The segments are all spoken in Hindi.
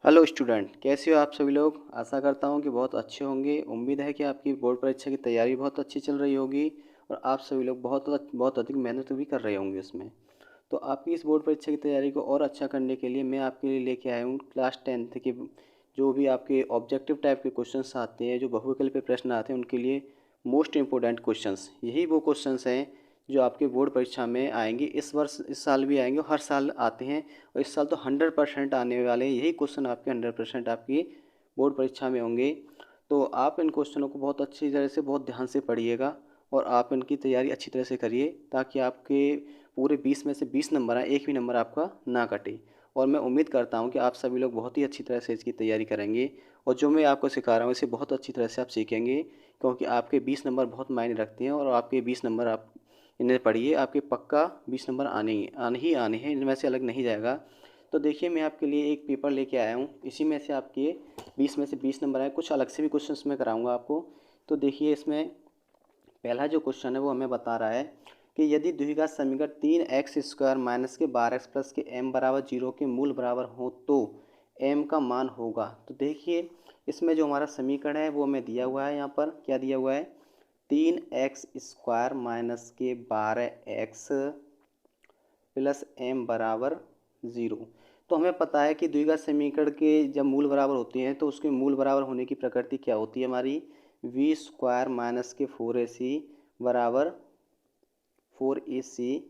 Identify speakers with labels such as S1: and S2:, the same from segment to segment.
S1: हेलो स्टूडेंट, कैसे हो आप सभी लोग। आशा करता हूँ कि बहुत अच्छे होंगे। उम्मीद है कि आपकी बोर्ड परीक्षा की तैयारी बहुत अच्छी चल रही होगी और आप सभी लोग बहुत अधिक मेहनत भी कर रहे होंगे उसमें। तो आपकी इस बोर्ड परीक्षा की तैयारी को और अच्छा करने के लिए मैं आपके लिए लेके आया हूँ क्लास 10th के जो भी आपके ऑब्जेक्टिव टाइप के क्वेश्चंस आते हैं, जो बहुविकल्प पे प्रश्न आते हैं, उनके लिए मोस्ट इम्पोर्टेंट क्वेश्चंस यही वो क्वेश्चंस हैं जो आपके बोर्ड परीक्षा में आएंगे। इस साल भी आएंगे और हर साल आते हैं। और इस साल तो 100% आने वाले हैं। यही क्वेश्चन आपके 100% आपकी बोर्ड परीक्षा में होंगे। तो आप इन क्वेश्चनों को बहुत अच्छी तरह से बहुत ध्यान से पढ़िएगा और आप इनकी तैयारी अच्छी तरह से करिए ताकि आपके पूरे 20 में से 20 नंबर आए, एक भी नंबर आपका ना कटे। और मैं उम्मीद करता हूँ कि आप सभी लोग बहुत ही अच्छी तरह से इसकी तैयारी करेंगे और जो मैं आपको सिखा रहा हूँ इसे बहुत अच्छी तरह से आप सीखेंगे, क्योंकि आपके 20 नंबर बहुत मायने रखते हैं। और आपके 20 नंबर आप इन्हें पढ़िए, आपके पक्का 20 नंबर आने हैं, इनमें से अलग नहीं जाएगा। तो देखिए, मैं आपके लिए एक पेपर लेके आया हूँ, इसी में से आपके 20 में से 20 नंबर आए। कुछ अलग से भी क्वेश्चन मैं कराऊंगा आपको। तो देखिए, इसमें पहला जो क्वेश्चन है वो हमें बता रहा है कि यदि द्विघात समीकरण 3x² माइनस के 12x प्लस के m बराबर 0 के मूल बराबर हो तो m का मान होगा। तो देखिए, इसमें जो हमारा समीकरण है वो हमें दिया हुआ है। यहाँ पर क्या दिया हुआ है, 3x² माइनस के 12x प्लस m बराबर 0। तो हमें पता है कि द्विघात समीकरण के जब मूल बराबर होते हैं तो उसके मूल बराबर होने की प्रकृति क्या होती है हमारी, v² माइनस के 4ac बराबर 4ac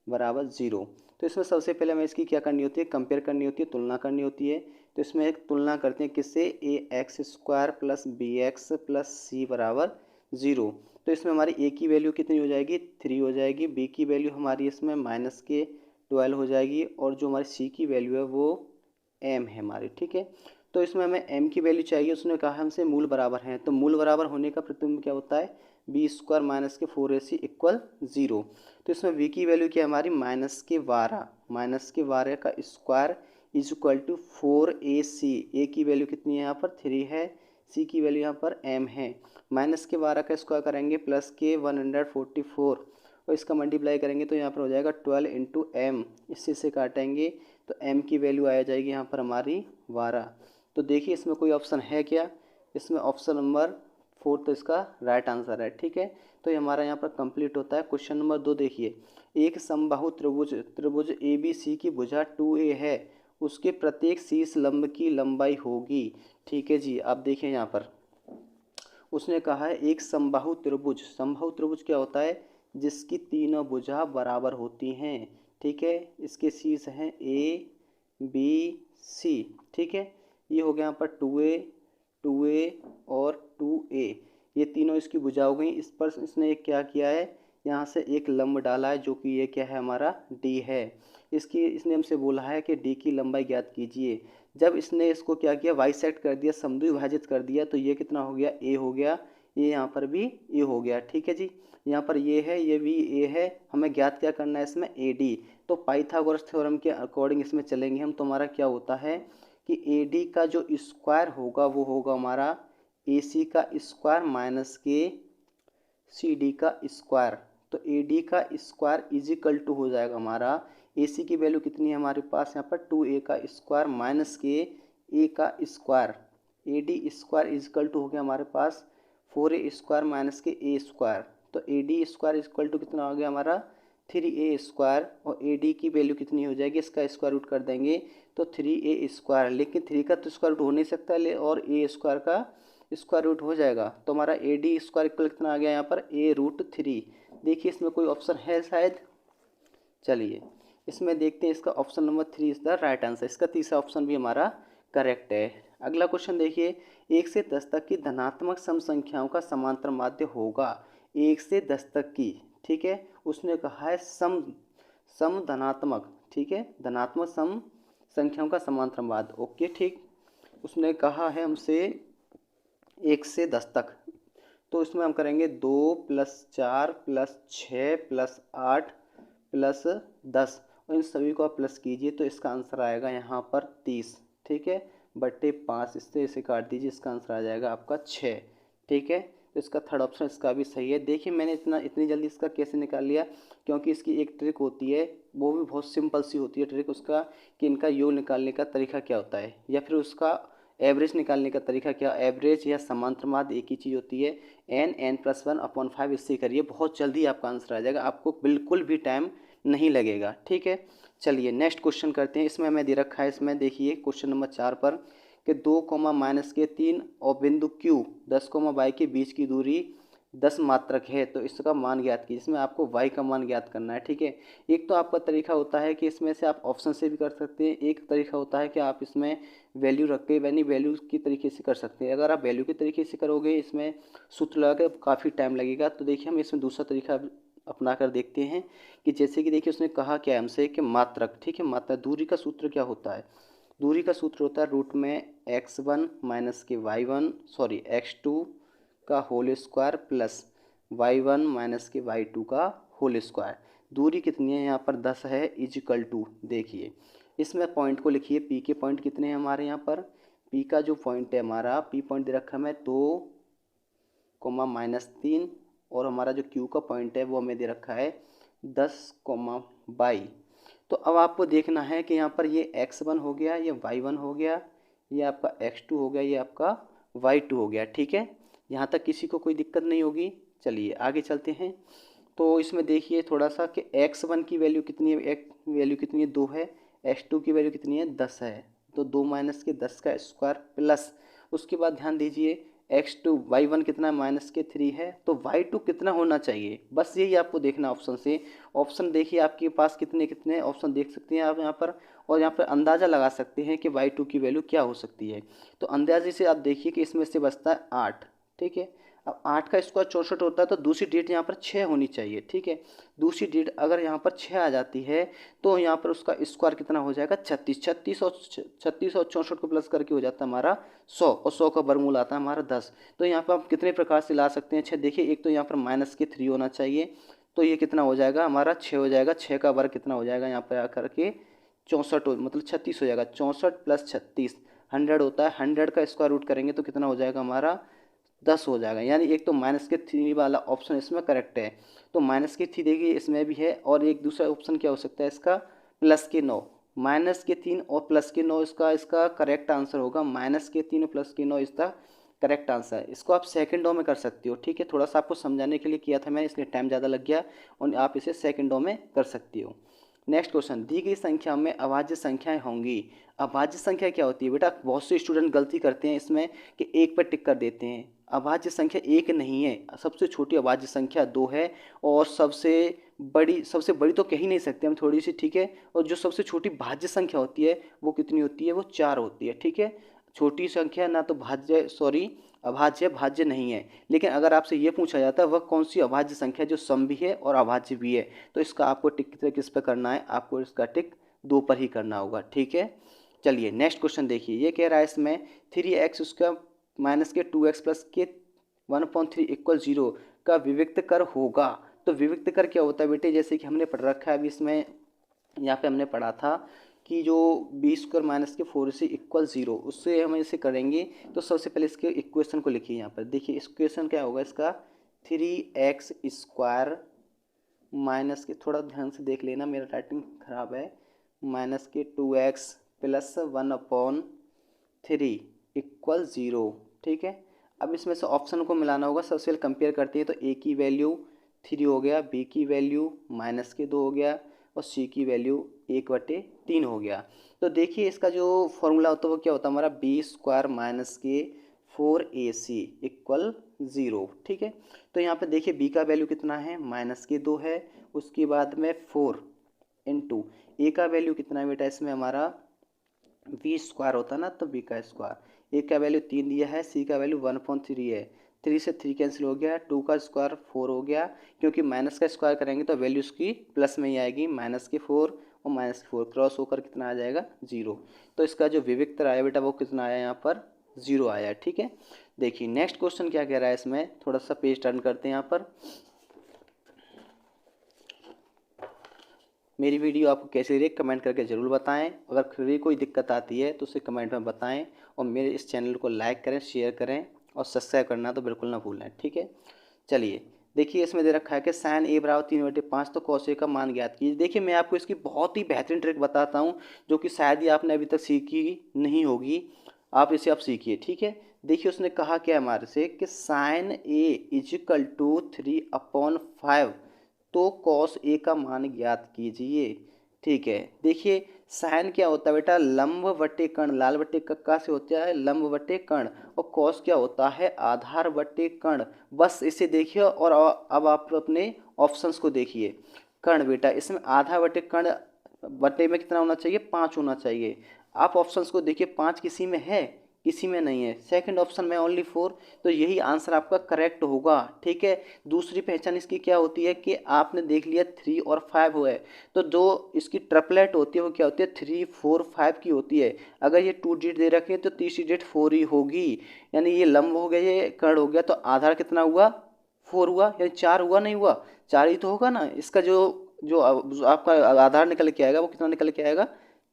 S1: बराबर 0। तो इसमें सबसे पहले हमें इसकी क्या करनी होती है, कंपेयर करनी होती है, तुलना करनी होती है। तो इसमें एक तुलना करते हैं किससे, ax² plus bx plus c बराबर 0। तो इसमें हमारी a की वैल्यू कितनी हो जाएगी, 3 हो जाएगी। b की वैल्यू हमारी इसमें माइनस के 12 हो जाएगी और जो हमारी c की वैल्यू है वो m है हमारी, ठीक है। तो इसमें हमें m की वैल्यू चाहिए, उसने कहा हमसे मूल बराबर हैं। तो मूल बराबर होने का प्रतिबिंब क्या होता है, b² माइनस के 4ac इक्वल 0। तो इसमें v की वैल्यू क्या है हमारी, -12 का square is equal to 4ac। a की वैल्यू कितनी है यहाँ पर, 3 है। c की वैल्यू यहाँ पर m है। -12 का स्क्वायर करेंगे प्लस के 144 और इसका मल्टीप्लाई करेंगे तो यहाँ पर हो जाएगा 12 इंटू m। इससे से काटेंगे तो m की वैल्यू आ जाएगी यहाँ पर हमारी 12। तो देखिए, इसमें कोई ऑप्शन है क्या, इसमें ऑप्शन नंबर 4 तो इसका राइट आंसर है, ठीक है। तो ये हमारा यहाँ पर कंप्लीट होता है। क्वेश्चन नंबर 2 देखिए, एक समबाहु त्रिभुज ए बी सी की भुजा 2a है, उसके प्रत्येक शीर्ष लंब की लंबाई होगी। ठीक है जी, आप देखें यहाँ पर उसने कहा है एक समबाहु त्रिभुज क्या होता है, जिसकी तीनों भुजा बराबर होती हैं। ठीक है, इसके शीर्ष हैं ए बी सी, ठीक है। ये हो गया यहाँ पर 2a और 2a, ये तीनों इसकी भुजा हो गई। इस पर इसने एक क्या किया है, यहाँ से एक लंब डाला है जो कि ये क्या है हमारा d है। इसने हमसे बोला है कि d की लंबाई ज्ञात कीजिए। जब इसने इसको क्या किया, बाइसेक्ट कर दिया, समद्विभाजित कर दिया, तो ये कितना हो गया, a हो गया। ये यहाँ पर भी a हो गया, ठीक है जी। यहाँ पर ये है, ये भी a है। हमें ज्ञात क्या करना है इसमें, AD। तो पाइथागोरस थ्योरम के अकॉर्डिंग इसमें चलेंगे हम। तो हमारा क्या होता है कि AD का जो स्क्वायर होगा वो होगा हमारा AC का स्क्वायर माइनस के CD का स्क्वायर। तो AD का स्क्वायर इज इक्वल टू हो जाएगा हमारा, AC की वैल्यू कितनी है हमारे पास यहाँ पर 2a का स्क्वायर माइनस के a का स्क्वायर। AD square is equal to हो गया हमारे पास 4a² माइनस के a स्क्वायर। तो AD square is equal to कितना हो गया हमारा 3a स्क्वायर। और AD की वैल्यू कितनी हो जाएगी, इसका स्क्वायर रूट कर देंगे तो 3a स्क्वायर। लेकिन 3 का तो स्क्वायर रूट हो नहीं सकता, ले और a स्क्वायर का स्क्वायर रूट हो जाएगा। तो हमारा AD स्क्वायर इक्वल कितना आ गया यहाँ पर a√3। देखिए, इसमें कोई ऑप्शन है शायद, चलिए इसमें देखते हैं। इसका option number 3 is the right answer. इसका तीसरा ऑप्शन भी हमारा करेक्ट है। अगला क्वेश्चन देखिए, 1 से 10 तक की धनात्मक सम संख्याओं का समांतर माध्य होगा। 1 से 10 तक की, ठीक है, उसने कहा है सम धनात्मक, ठीक है, धनात्मक सम संख्याओं का समांतर माध्य, ओके ठीक। उसने कहा है हमसे 1 से 10 तक, तो इसमें हम करेंगे 2 + 4 + 6 + 8 + 10 और इन सभी को आप प्लस कीजिए तो इसका आंसर आएगा यहाँ पर 30, ठीक है, बट्टे 5। इससे इसे काट दीजिए, इसका आंसर आ जाएगा आपका 6, ठीक है। तो इसका थर्ड ऑप्शन इसका भी सही है। देखिए, मैंने इतनी जल्दी इसका कैसे निकाल लिया, क्योंकि इसकी एक ट्रिक होती है वो भी बहुत सिंपल सी होती है ट्रिक उसका, कि इनका योग निकालने का तरीका क्या होता है या फिर उसका एवरेज निकालने का तरीका क्या। एवरेज या समांतर माध्य एक ही चीज़ होती है, n+1/5। इससे करिए, बहुत जल्दी आपका आंसर आ जाएगा, आपको बिल्कुल भी टाइम नहीं लगेगा। ठीक है, चलिए नेक्स्ट क्वेश्चन करते हैं। इसमें हमें दे रखा है, इसमें देखिए क्वेश्चन नंबर 4 पर कि 2, -3 और बिंदु Q 10, y के बीच की दूरी 10 मात्रक है, तो इसका मान ज्ञात कीजिए। इसमें आपको y का मान ज्ञात करना है। ठीक है, एक तो आपका तरीका होता है कि इसमें से आप ऑप्शन से भी कर सकते हैं, एक तरीका होता है कि आप इसमें वैल्यू रख के यानी वैल्यू की तरीके से कर सकते हैं। अगर आप वैल्यू के तरीके से करोगे, इसमें सूत्र लगा के काफ़ी टाइम लगेगा। तो देखिए हम इसमें दूसरा तरीका अपना कर देखते हैं कि जैसे कि देखिए उसने कहा क्या है हमसे कि मात्रक। ठीक है, मात्रक दूरी का सूत्र क्या होता है, दूरी का सूत्र होता है रूट में x1 माइनस के y1 सॉरी x2 का whole square plus y1 minus के y2 का होल स्क्वायर। दूरी कितनी है यहाँ पर 10 है, इजिकल टू देखिए इसमें पॉइंट को लिखिए, p के पॉइंट कितने हैं हमारे यहाँ पर, p का जो पॉइंट है हमारा, p पॉइंट दे रखा है 2, -3 और हमारा जो q का पॉइंट है वो हमें दे रखा है 10, तो अब आपको देखना है कि यहाँ पर ये x1 हो गया, ये y1 हो गया, ये आपका x2 हो गया, ये आपका y2 हो गया। ठीक है, यहाँ तक किसी को कोई दिक्कत नहीं होगी। चलिए आगे चलते हैं। तो इसमें देखिए थोड़ा सा कि x1 की वैल्यू कितनी है, वैल्यू कितनी है 2 है, x2 की वैल्यू कितनी है 10 है, तो 2 माइनस के 10 का स्क्वायर प्लस उसके बाद ध्यान दीजिए x2 y1 कितना -3 है, तो y2 कितना होना चाहिए, बस यही आपको देखना ऑप्शन से। ऑप्शन देखिए आपके पास कितने कितने ऑप्शन देख सकते हैं आप यहाँ पर, और यहाँ पर अंदाज़ा लगा सकते हैं कि y2 की वैल्यू क्या हो सकती है। तो अंदाजे से आप देखिए कि इसमें से बचता है 8। ठीक है, अब 8 का स्क्वायर 64 होता है, तो दूसरी डेट यहाँ पर 6 होनी चाहिए। ठीक है, दूसरी डेट अगर यहाँ पर 6 आ जाती है तो यहाँ पर उसका स्क्वायर कितना हो जाएगा 36। 36 और 64 को प्लस करके हो जाता है हमारा 100, और 100 का वर्गमूल आता है हमारा 10। तो यहाँ पर आप कितने प्रकार से ला सकते हैं 6, देखिए एक तो यहाँ पर -3 होना चाहिए, तो ये कितना हो जाएगा हमारा 6 हो जाएगा। 6 का वर्ग कितना हो जाएगा यहाँ पर आकर के 64 मतलब 36 हो जाएगा। 64 + 36 100 होता है, 100 का स्क्वायर रूट करेंगे तो कितना हो जाएगा हमारा 10 हो जाएगा। यानी एक तो -3 वाला ऑप्शन इसमें करेक्ट है, तो -3 देखिए इसमें भी है, और एक दूसरा ऑप्शन क्या हो सकता है इसका +9। -3 और +9 इसका करेक्ट आंसर होगा। -3 और +9 इसका करेक्ट आंसर है। इसको आप सेकंडों में कर सकते हो। ठीक है, थोड़ा सा आपको समझाने के लिए किया था मैंने, इसलिए टाइम ज़्यादा लग गया, और आप इसे सेकंडों में कर सकती हो। नेक्स्ट क्वेश्चन, दी गई संख्या में अभाज्य संख्याएं होंगी। अभाज्य संख्या क्या होती है बेटा, बहुत से स्टूडेंट गलती करते हैं इसमें कि एक पर टिक कर देते हैं। अभाज्य संख्या एक नहीं है, सबसे छोटी अभाज्य संख्या 2 है, और सबसे बड़ी तो कह ही नहीं सकते हम, थोड़ी सी। ठीक है, और जो सबसे छोटी भाज्य संख्या होती है वो कितनी होती है, वो 4 होती है। ठीक है, छोटी संख्या ना तो अभाज्य भाज्य नहीं है। लेकिन अगर आपसे ये पूछा जाता है वह कौन सी अभाज्य संख्या जो सम भी है और अभाज्य भी है, तो इसका आपको टिक किस पर करना है, आपको इसका टिक 2 पर ही करना होगा। ठीक है, चलिए नेक्स्ट क्वेश्चन देखिए। ये कह रहा है इसमें 3x² माइनस के 2x प्लस के 1/3 = 0 का विविक्त कर होगा। तो विविक्त कर क्या होता है बेटे, जैसे कि हमने पढ़ रखा है अभी इसमें, यहाँ पे हमने पढ़ा था कि जो b² माइनस के 4ac = 0, उससे हम इसे करेंगे। तो सबसे पहले इसके इक्वेशन को लिखिए। यहाँ पर देखिए इक्वेशन क्या होगा इसका, 3x² माइनस के, थोड़ा ध्यान से देख लेना मेरा राइटिंग खराब है, माइनस के 2x प्लस 1/3 = 0। ठीक है, अब इसमें से ऑप्शन को मिलाना होगा। सबसे पहले कंपेयर करते हैं, तो a की वैल्यू 3 हो गया, b की वैल्यू -2 हो गया, और c की वैल्यू 1/3 हो गया। तो देखिए इसका जो फॉर्मूला होता है वो क्या होता है हमारा, b² माइनस के 4ac = 0। ठीक है, तो यहाँ पे देखिए b का वैल्यू कितना है, -2 है, उसके बाद में 4 इंटू a का वैल्यू कितना है बेटा, इसमें हमारा b² होता है ना, तो b का स्क्वायर। a का वैल्यू 3 दिया है, c का वैल्यू 1/3 है, 3 से 3 कैंसिल हो गया, 2 का स्क्वायर 4 हो गया, क्योंकि माइनस का स्क्वायर करेंगे तो वैल्यू उसकी प्लस में ही आएगी। -4 और -4 क्रॉस होकर कितना आ जाएगा 0। तो इसका जो विविक्त आया बेटा वो कितना आया यहाँ पर 0 आया। ठीक है, देखिए नेक्स्ट क्वेश्चन क्या कह रहा है इसमें, थोड़ा सा पेज टर्न करते हैं यहाँ पर। मेरी वीडियो आपको कैसी लगी कमेंट करके ज़रूर बताएं। अगर फिर भी कोई दिक्कत आती है तो उसे कमेंट में बताएं, और मेरे इस चैनल को लाइक करें, शेयर करें, और सब्सक्राइब करना तो बिल्कुल ना भूलें। ठीक है, चलिए देखिए इसमें दे रखा है कि साइन ए बराबर 3/5 तो कॉस ए का मान ज्ञात कीजिए। देखिए मैं आपको इसकी बहुत ही बेहतरीन ट्रिक बताता हूँ जो कि शायद ही आपने अभी तक सीखी नहीं होगी, आप इसे आप सीखिए, ठीक है। देखिए उसने कहा क्या हमारे से कि साइन ए इजिकल टू 3/5 तो कॉस ए का मान ज्ञात कीजिए, ठीक है। देखिए साइन क्या होता है बेटा, लंब बटे कर्ण, लाल बटे कक्का से होता है लंब बटे कर्ण, और कॉस क्या होता है, आधार बटे कर्ण। बस इसे देखिए और अब आप अपने ऑप्शंस को देखिए। कर्ण बेटा इसमें आधा बटे कर्ण बटे में कितना होना चाहिए, 5 होना चाहिए। आप ऑप्शंस को देखिए, 5 किसी में है, किसी में नहीं है। सेकंड ऑप्शन में ओनली 4, तो यही आंसर आपका करेक्ट होगा, ठीक है। दूसरी पहचान इसकी क्या होती है कि आपने देख लिया 3 और 5 हुआ है, तो जो इसकी ट्रिपलेट होती है वो क्या होती है, 3, 4, 5 की होती है। अगर ये 2 डिजिट दे रखे हैं तो तीसरी डिजिट 4 ही होगी, यानी ये लंब हो गया, ये कर्ण हो गया, तो आधार कितना हुआ, 4 हुआ, यानी 4 हुआ, नहीं हुआ 4 ही तो होगा ना। इसका जो जो आपका आधार निकल के आएगा वो कितना निकल के आएगा,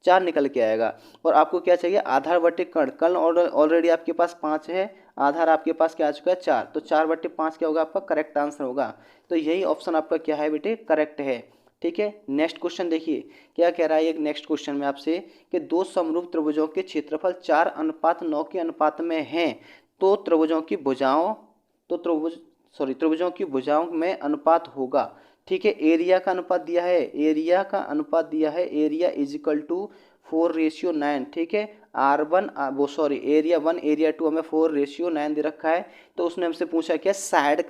S1: 4 निकल के आएगा। और आपको क्या चाहिए, आधार बटे कर्ण, कर्ण ऑलरेडी आपके पास 5 है, आधार आपके पास क्या आ चुका है 4, तो 4/5 क्या होगा आपका करेक्ट आंसर होगा। तो यही ऑप्शन आपका क्या है बेटे, करेक्ट है, ठीक है। नेक्स्ट क्वेश्चन देखिए क्या कह रहा है, एक नेक्स्ट क्वेश्चन में आपसे कि दो समरूप त्रिभुजों के क्षेत्रफल 4:9 के अनुपात में हैं, तो त्रिभुजों की भुजाओं तो त्रिभुजों की भुजाओं में अनुपात होगा, ठीक है। एरिया का अनुपात दिया है, एरिया का अनुपात दिया है, एरिया इजिकल टू 4:9, ठीक है। एरिया 1 एरिया 2 हमें 4:9 दे रखा है, तो उसने हमसे पूछा क्या, साइड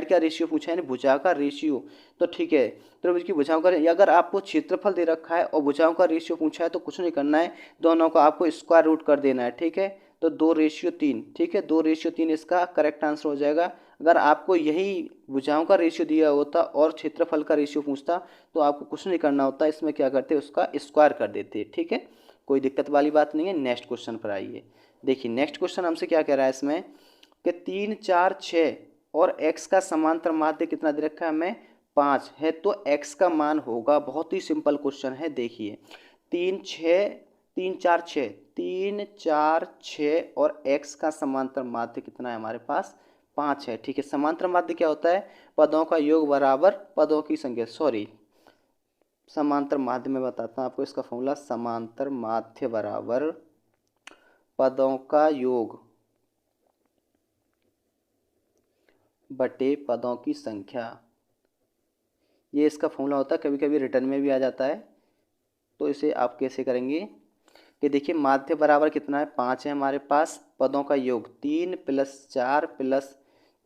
S1: का रेशियो पूछा है, यानी भुजा का रेशियो, तो ठीक है। त्रिभुज की भुजाओं का, अगर आपको क्षेत्रफल दे रखा है और भुजाओं का रेशियो पूछा है तो कुछ नहीं करना है, दोनों को आपको स्क्वायर रूट कर देना है, ठीक है। तो 2:3, ठीक है, 2:3 इसका करेक्ट आंसर हो जाएगा। अगर आपको यही भुजाओं का रेशियो दिया होता और क्षेत्रफल का रेशियो पूछता तो आपको कुछ नहीं करना होता, इसमें क्या करते उसका स्क्वायर कर देते, ठीक है। कोई दिक्कत वाली बात नहीं है। नेक्स्ट क्वेश्चन पर आइए। देखिए नेक्स्ट क्वेश्चन हमसे क्या कह रहा है इसमें कि 3, 4, 6 और x का समांतर माध्य कितना दे रखा है हमें, 5 है, तो x का मान होगा। बहुत ही सिंपल क्वेश्चन है, देखिए 3, 6, 3, 4, 6, 3, 4, 6 और x का समांतर माध्य कितना है हमारे पास, 5 है, ठीक है। समांतर माध्य क्या होता है, पदों का योग बराबर पदों की संख्या, समांतर माध्य में बताता हूँ आपको इसका फॉर्मूला, समांतर माध्य बराबर पदों का योग बटे पदों की संख्या, ये इसका फॉर्मूला होता है। कभी कभी रिटर्न में भी आ जाता है, तो इसे आप कैसे करेंगे कि देखिए माध्य बराबर कितना है, 5 है हमारे पास, पदों का योग 3 + 4 +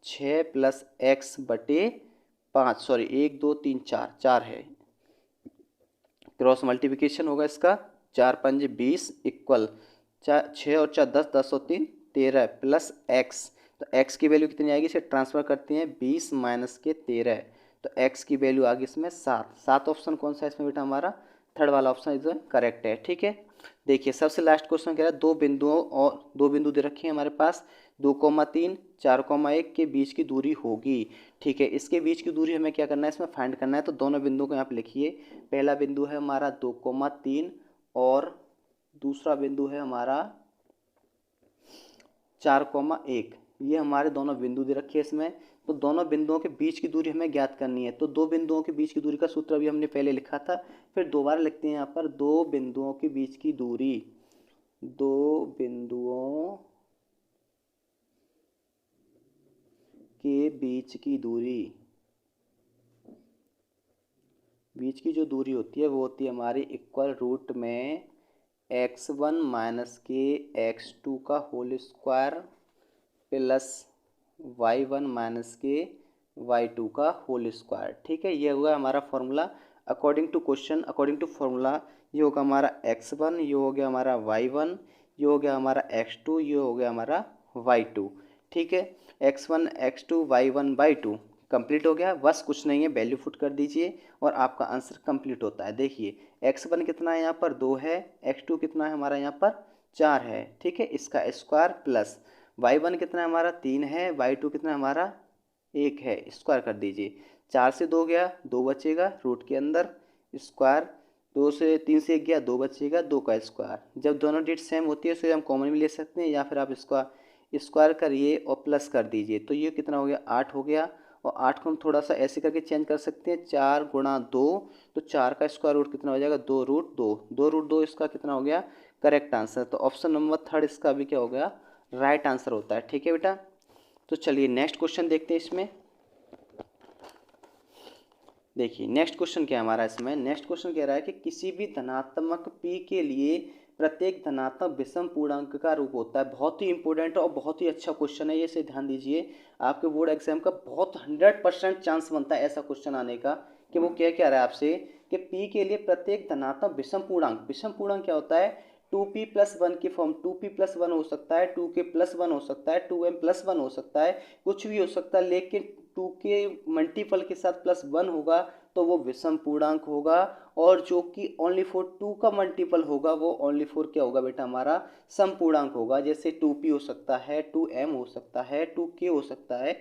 S1: 6 + x बटे 5, 1 2 3 4, 4 है, क्रॉस मल्टीप्लिकेशन होगा इसका, 4 × 5 = 20 इक्वल 6 और 4 10, 10 और 3 13 प्लस x, तो x की वैल्यू कितनी आएगी, इसे ट्रांसफर करते हैं 20 - के 13, तो x की वैल्यू आ गई इसमें 7 ऑप्शन कौन सा है इसमें बेटा, हमारा थर्ड वाला ऑप्शन इज करेक्ट है, ठीक है। देखिए सबसे लास्ट क्वेश्चन कह रहा है दो बिंदु दे रखे हैं हमारे पास, 2,3 4,1 के बीच की दूरी होगी, ठीक है। इसके बीच की दूरी हमें क्या करना है, इसमें फाइंड करना है, तो दोनों बिंदुओं को यहाँ पे लिखिए। पहला बिंदु है हमारा 2,3 और दूसरा बिंदु है हमारा 4,1, ये हमारे दोनों बिंदु दे रखे हैं इसमें। तो दोनों बिंदुओं के बीच की दूरी हमें ज्ञात करनी है, तो दो बिंदुओं के बीच की दूरी का सूत्र अभी हमने पहले लिखा था, फिर दोबारा लिखते हैं यहाँ पर, दो बिंदुओं के बीच की दूरी, दो बिंदुओं के बीच की दूरी, बीच की जो दूरी होती है वो होती है हमारी इक्वल रूट में x1 - के x2 का होल स्क्वायर प्लस y1 - के y2 का होल स्क्वायर, ठीक है। ये हुआ हमारा formula according to question, according to formula. ये होगा हमारा x1, ये हो गया हमारा y1, ये हो गया हमारा x2, ये हो गया हमारा y2, ठीक है। x1 x2 y1 y2 complete हो गया, बस कुछ नहीं है, वैल्यू पुट कर दीजिए और आपका आंसर कंप्लीट होता है। देखिए x1 कितना है यहाँ पर 2 है, x2 कितना है हमारा यहाँ पर 4 है, ठीक है, इसका स्क्वायर प्लस y1 कितना है हमारा 3 है, y2 कितना है हमारा 1 है, स्क्वायर कर दीजिए। 4 से 2 गया, 2 बचेगा रूट के अंदर, स्क्वायर 2 से 3 से 1 गया, 2 बचेगा, 2 का स्क्वायर। जब दोनों डिजिट सेम होती है तो हम कॉमन भी ले सकते हैं, या फिर आप इसका स्क्वायर करिए और प्लस कर दीजिए, तो ये कितना हो गया 8 हो गया। और 8 को हम थोड़ा सा ऐसे करके चेंज कर सकते हैं, 4 गुणा 2, तो 4 का स्क्वायर रूट कितना हो जाएगा, 2√2, 2√2 इसका कितना हो गया करेक्ट आंसर। तो ऑप्शन नंबर थर्ड इसका भी क्या हो गया राइट आंसर होता है। ठीक है बेटा, तो चलिए नेक्स्ट क्वेश्चन देखते हैं इसमें। देखिए नेक्स्ट क्वेश्चन क्या है हमारा इसमें, नेक्स्ट क्वेश्चन कह रहा है कि किसी भी धनात्मक p के लिए प्रत्येक धनात्मक विषम पूर्णांक का रूप होता है। बहुत ही इंपॉर्टेंट और बहुत ही अच्छा क्वेश्चन है ये, से ध्यान दीजिए। आपके बोर्ड एग्जाम का बहुत 100% चांस बनता है ऐसा क्वेश्चन आने का कि वो क्या कह रहा है आपसे कि p के लिए प्रत्येक धनात्मक विषम पूर्णांक क्या होता है 2p+1 की फॉर्म, 2p+1 हो सकता है, 2k+1 हो सकता है, 2m+1 हो सकता है, कुछ भी हो सकता है, लेकिन 2 के मल्टीपल के साथ +1 होगा तो वो विषम पूर्णांक होगा, और जो कि ओनली फॉर 2 का मल्टीपल होगा वो ओनली फॉर क्या होगा बेटा हमारा सम पूर्णांक होगा। जैसे 2p हो सकता है, 2m हो सकता है, 2k हो सकता है,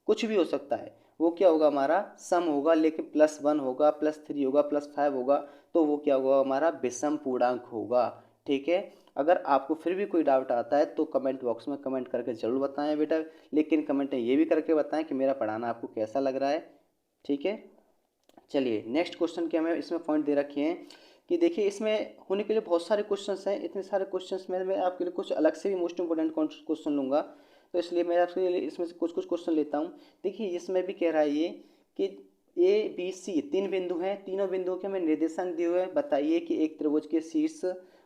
S1: कुछ भी हो सकता है, वो क्या होगा हमारा सम होगा, लेकिन +1 होगा, +3 होगा, +5 होगा, तो वो क्या होगा हमारा विषम पूर्णांक होगा। ठीक है, अगर आपको फिर भी कोई डाउट आता है तो कमेंट बॉक्स में कमेंट करके ज़रूर बताएं बेटा, लेकिन कमेंट में ये भी करके बताएं कि मेरा पढ़ाना आपको कैसा लग रहा है। ठीक है, चलिए नेक्स्ट क्वेश्चन के हमें इसमें पॉइंट दे रखे हैं कि देखिए इसमें होने के लिए बहुत सारे क्वेश्चंस हैं, इतने सारे क्वेश्चंस में मैं आपके लिए कुछ अलग से भी मोस्ट इंपोर्टेंट क्वेश्चन लूँगा, तो इसलिए मैं आपके लिए इसमें से कुछ कुछ क्वेश्चन लेता हूँ। देखिए इसमें भी कह रहा है ये कि ABC 3 बिंदु हैं, तीनों बिंदुओं के हमें निर्देशांक दिए हुए हैं। बताइए कि एक त्रिभुज के शीर्ष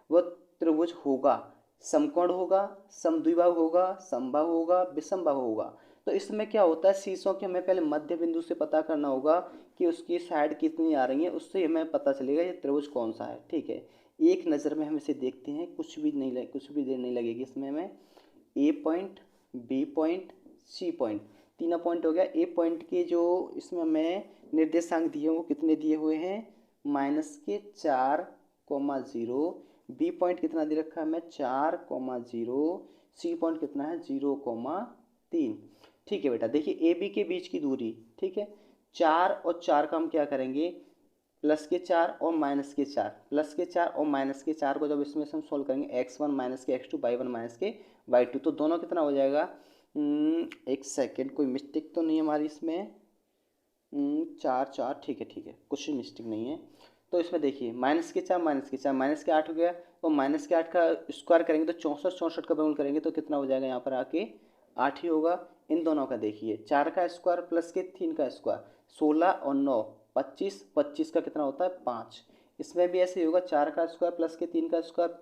S1: व त्रिभुज होगा, समकोण होगा, समद्विबाहु होगा, समबाहु होगा, विषमबाहु होगा। तो इसमें क्या होता है शीर्षों के हमें पहले मध्य बिंदु से पता करना होगा कि उसकी साइड कितनी आ रही है, उससे हमें पता चलेगा ये त्रिभुज कौन सा है। ठीक है, एक नज़र में हम इसे देखते हैं, कुछ भी देर नहीं लगेगी इसमें हमें। A point, B point, C point, तीनों पॉइंट हो गया। ए पॉइंट के जो इसमें हमें निर्देशांक दिए वो कितने दिए हुए हैं -4,0। बी पॉइंट कितना दे रखा है हमें 4,0। सी पॉइंट कितना है 0,3। ठीक है बेटा, देखिए ए बी के बीच की दूरी, ठीक है 4 और 4 का हम क्या करेंगे +4 और -4, +4 और -4 को जब इसमें से हम सोल्व करेंगे x1 - के x2, y1 - के y2, तो दोनों कितना हो जाएगा। एक सेकेंड, कोई मिस्टेक तो नहीं हमारी इसमें, 4 4 ठीक है कुछ मिस्टेक नहीं है। तो इसमें देखिए -4 - के 8 हो गया, और -8 का स्क्वायर करेंगे तो 64 का वर्गमूल करेंगे तो कितना हो जाएगा यहाँ पर आके 8 ही होगा। इन दोनों का देखिए 4 का स्क्वायर प्लस के 3 का स्क्वायर 16 और 9 25, 25 का कितना होता है 5। इसमें भी ऐसे ही होगा 4 का स्क्वायर प्लस के 3 का स्क्वायर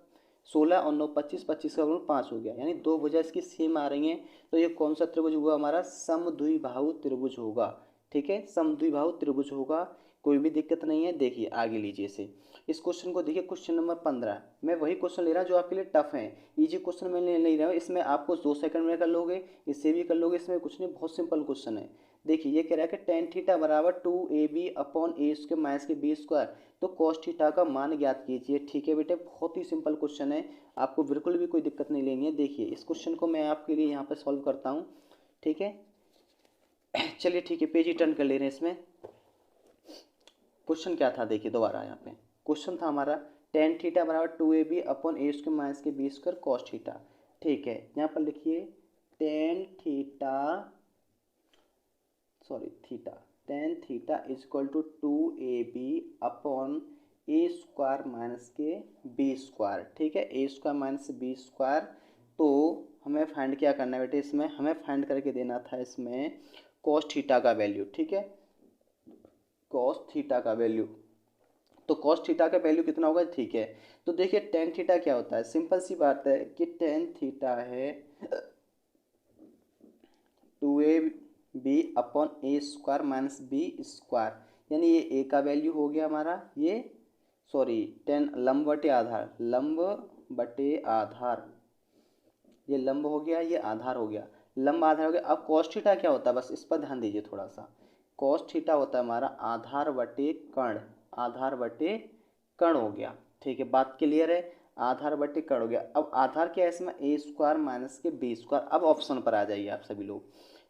S1: 16 और 9 25, 25 का वर्गमूल 5 हो गया, यानी दो भुजा इसकी सेम आ रही हैं। तो ये कौन सा त्रिभुज होगा हमारा समद्विबाहु त्रिभुज होगा। ठीक है, समद्विबाहु त्रिभुज होगा, कोई भी दिक्कत नहीं है। देखिए आगे लीजिए इसे, इस क्वेश्चन को देखिए, क्वेश्चन नंबर 15। मैं वही क्वेश्चन ले रहा हूँ जो आपके लिए टफ है, इजी क्वेश्चन मैं नहीं रहा हूँ। इसमें आपको 2 सेकंड में कर लोगे, इससे भी कर लोगे, इसमें कुछ नहीं, बहुत सिंपल क्वेश्चन है। देखिए ये कह रहा है कि tan थीटा बराबर 2ab/a²-b², तो cos थीटा का मान ज्ञात कीजिए। ठीक है बेटे, बहुत ही सिंपल क्वेश्चन है, आपको बिल्कुल भी कोई दिक्कत नहीं लेनी है। देखिए इस क्वेश्चन को मैं आपके लिए यहाँ पर सॉल्व करता हूँ। ठीक है, चलिए ठीक है, पेज ही टर्न कर ले रहे हैं। इसमें क्वेश्चन क्या था देखिए दोबारा, यहाँ पे क्वेश्चन था हमारा tan थीटा बराबर 2ab/a²-b² cos थीटा। ठीक है, यहाँ पर लिखिए tan थीटा इजक्वल टू 2ab/a²-के b²। ठीक है, a²-b²। तो हमें फाइंड क्या करना है बेटे, इसमें हमें फाइंड करके देना था इसमें cos थीटा का वैल्यू। ठीक है, cos थीटा का वैल्यू, तो cos थीटा का वैल्यू कितना होगा। ठीक है, तो देखिए tan थीटा क्या होता है, सिंपल सी बात है कि tan थीटा है 2ab/a²-b², यानी ये a का वैल्यू हो गया हमारा, ये tan लंब बटे आधार, ये लंब हो गया, ये आधार हो गया, लंब आधार हो गया। अब cos थीटा क्या होता है, बस इस पर ध्यान दीजिए थोड़ा सा। cos थीटा होता है हमारा आधार बटे कर्ण हो गया। ठीक है, बात क्लियर है, आधार बटे कर्ण हो गया। अब आधार क्या है इसमें a² - के b²। अब ऑप्शन पर आ जाइए आप सभी लोग,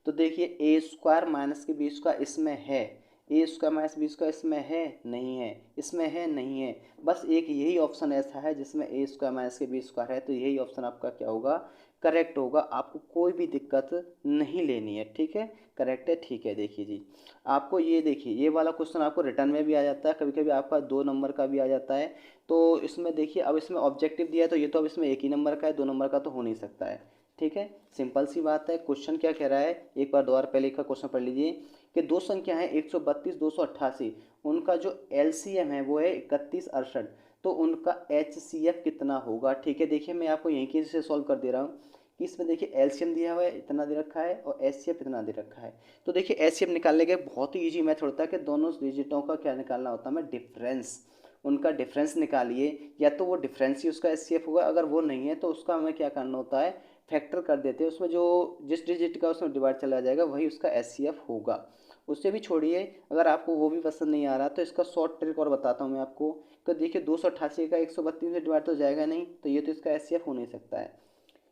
S1: तो देखिए a² - के b² इसमें है, ए स्क्वायर माइनस बी स्क्वायर इसमें है नहीं है, इसमें है नहीं है, बस एक यही ऑप्शन ऐसा है जिसमें ए स्क्वायर माइनस के बी स्क्वायर है, तो यही ऑप्शन आपका क्या होगा, करेक्ट होगा। आपको कोई भी दिक्कत नहीं लेनी है, ठीक है, करेक्ट है, ठीक है। देखिए जी, आपको ये देखिए ये वाला क्वेश्चन आपको रिटर्न में भी आ जाता है, कभी कभी आपका 2 नंबर का भी आ जाता है। तो इसमें देखिए अब इसमें ऑब्जेक्टिव दिया है तो ये तो अब इसमें एक ही नंबर का है, 2 नंबर का तो हो नहीं सकता है, ठीक है, सिंपल सी बात है। क्वेश्चन क्या कह रहा है, एक बार दोबारा पहले का क्वेश्चन पढ़ लीजिए कि दो संख्या है 132 288, उनका जो एलसीएम है वो है 3168, तो उनका एचसीएफ कितना होगा, ठीक है। देखिए मैं आपको यहीं के से सॉल्व कर दे रहा हूँ कि इसमें देखिए एलसीएम दिया हुआ है इतना दे रखा है और एचसीएफ इतना दे रखा है। तो देखिए एचसीएफ निकालने के बहुत ही ईजी मेथड होता है कि दोनों डिजिटों का क्या निकालना होता है, हमें डिफरेंस, उनका डिफरेंस निकालिए, या तो वो डिफरेंस ही उसका एचसीएफ होगा, अगर वो नहीं है तो उसका हमें क्या करना होता है, फैक्टर कर देते हैं, उसमें जो जिस डिजिट का उसमें डिवाइड चला जाएगा वही उसका एचसीएफ होगा। उससे भी छोड़िए, अगर आपको वो भी पसंद नहीं आ रहा तो इसका शॉर्ट ट्रिक और बताता हूँ मैं आपको। तो देखिए 288 का 132 में डिवाइड तो जाएगा नहीं, तो ये तो इसका एचसीएफ हो नहीं सकता है।